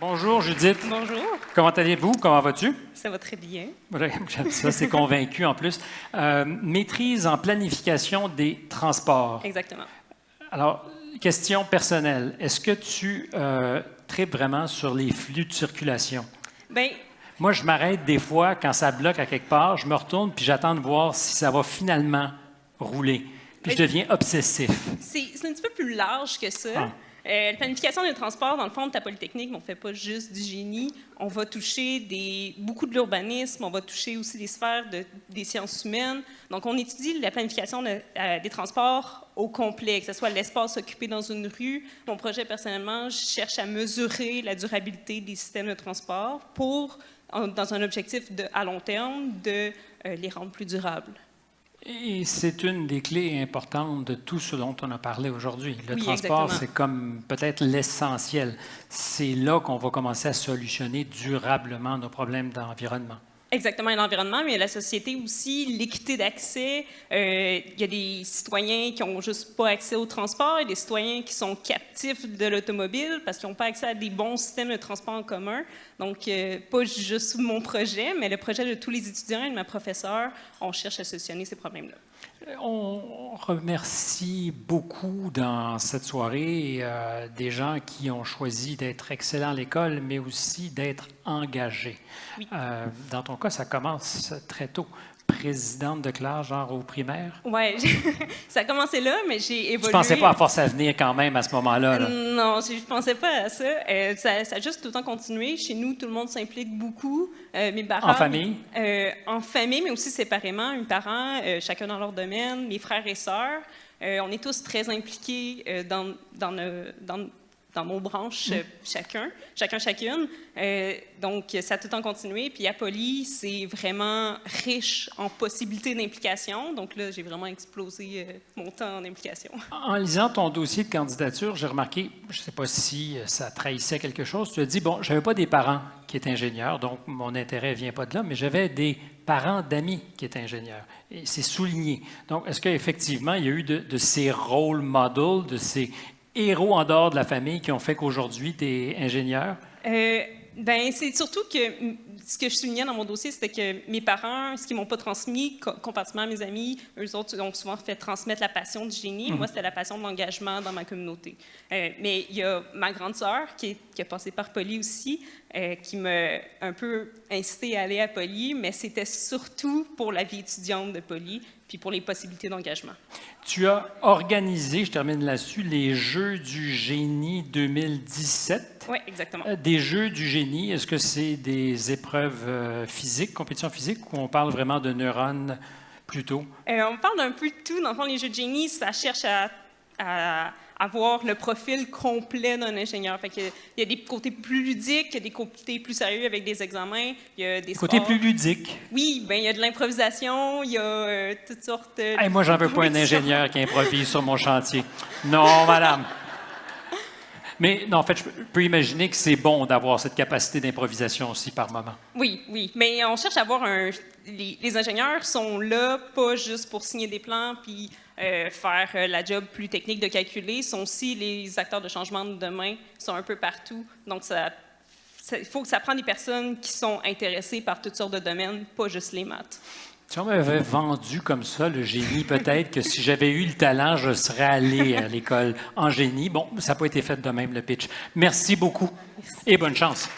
Bonjour Judith. Bonjour. Comment allez-vous? Comment vas-tu? Ça va très bien. Oui, j'aime ça, c'est convaincu en plus. Maîtrise en planification des transports. Exactement. Alors, question personnelle. Est-ce que tu tripes vraiment sur les flux de circulation? Bien, Moi, je m'arrête des fois quand ça bloque à quelque part, je me retourne puis j'attends de voir si ça va finalement rouler. Puis je deviens obsessif. c'est un petit peu plus large que ça. Ah. La planification des transports, dans le fond, de ta Polytechnique, on ne fait pas juste du génie. On va toucher beaucoup de l'urbanisme, on va toucher aussi des sphères des sciences humaines. Donc, on étudie la planification des transports au complet, que ce soit l'espace occupé dans une rue. Mon projet, personnellement, je cherche à mesurer la durabilité des systèmes de transport dans un objectif à long terme de les rendre plus durables. Et c'est une des clés importantes de tout ce dont on a parlé aujourd'hui. Le transport, exactement. c'est comme peut-être l'essentiel. C'est là qu'on va commencer à solutionner durablement nos problèmes d'environnement. Exactement, l'environnement, mais la société aussi, l'équité d'accès. Il y a des citoyens qui n'ont juste pas accès au transport et des citoyens qui sont captifs de l'automobile parce qu'ils n'ont pas accès à des bons systèmes de transport en commun. Donc, pas juste mon projet, mais le projet de tous les étudiants et de ma professeure, on cherche à solutionner ces problèmes-là. On remercie beaucoup dans cette soirée des gens qui ont choisi d'être excellents à l'école, mais aussi d'être engagés. Oui. Dans ton cas, ça commence très tôt. Présidente de classe, genre au primaire? Oui, ça a commencé là, mais j'ai évolué. Tu ne pensais pas à force à venir quand même à ce moment-là? Là? Non, je ne pensais pas à ça. Ça a juste tout le temps continué. Chez nous, tout le monde s'implique beaucoup. Mes parents, En famille? En famille, mais aussi séparément. Mes parents, chacun dans leur domaine, mes frères et sœurs. On est tous très impliqués dans nos branches, chacune. Donc, ça a tout le temps continué. Puis à Poly, c'est vraiment riche en possibilités d'implication. Donc là, j'ai vraiment explosé mon temps en implication. En lisant ton dossier de candidature, j'ai remarqué, je ne sais pas si ça trahissait quelque chose, tu as dit, bon, je n'avais pas des parents qui étaient ingénieurs, donc mon intérêt ne vient pas de là, mais j'avais des parents d'amis qui étaient ingénieurs. Et c'est souligné. Donc, est-ce qu'effectivement, il y a eu de ces role models, de ces héros en dehors de la famille qui ont fait qu'aujourd'hui, tu es ingénieur? C'est surtout que ce que je soulignais dans mon dossier, c'était que mes parents, ce qu'ils m'ont pas transmis, comparativement à mes amis, eux autres ont souvent fait transmettre la passion du génie. Moi, c'était la passion de l'engagement dans ma communauté. Mais il y a ma grande sœur qui a passé par Poly aussi, qui m'a un peu incité à aller à Poly, mais c'était surtout pour la vie étudiante de Poly, puis pour les possibilités d'engagement. Tu as organisé, je termine là-dessus, les Jeux du génie 2017. Oui, exactement. Des Jeux du génie, est-ce que c'est des épreuves physiques, compétitions physiques, ou on parle vraiment de neurones plutôt? On parle d'un peu de tout. Dans le fond, les Jeux de génie, ça cherche à avoir le profil complet d'un ingénieur. Fait qu'il y a des côtés plus ludiques, il y a des côtés plus sérieux avec des examens, il y a des Côté sports. plus ludique. Oui, ben il y a de l'improvisation, il y a toutes sortes de... Hey, moi, j'en veux pas un ingénieur qui improvise sur mon chantier. Non, madame. Mais non, en fait, je peux imaginer que c'est bon d'avoir cette capacité d'improvisation aussi par moment. Oui. Mais on cherche à avoir les ingénieurs sont là pas juste pour signer des plans puis faire la job plus technique de calculer, sont aussi les acteurs de changement de demain, sont un peu partout. Donc, il faut que ça prenne des personnes qui sont intéressées par toutes sortes de domaines, pas juste les maths. Si on m'avait vendu comme ça, le génie, peut-être que si j'avais eu le talent, je serais allé à l'école en génie. Bon, ça n'a pas été fait de même, le pitch. Merci beaucoup et bonne chance.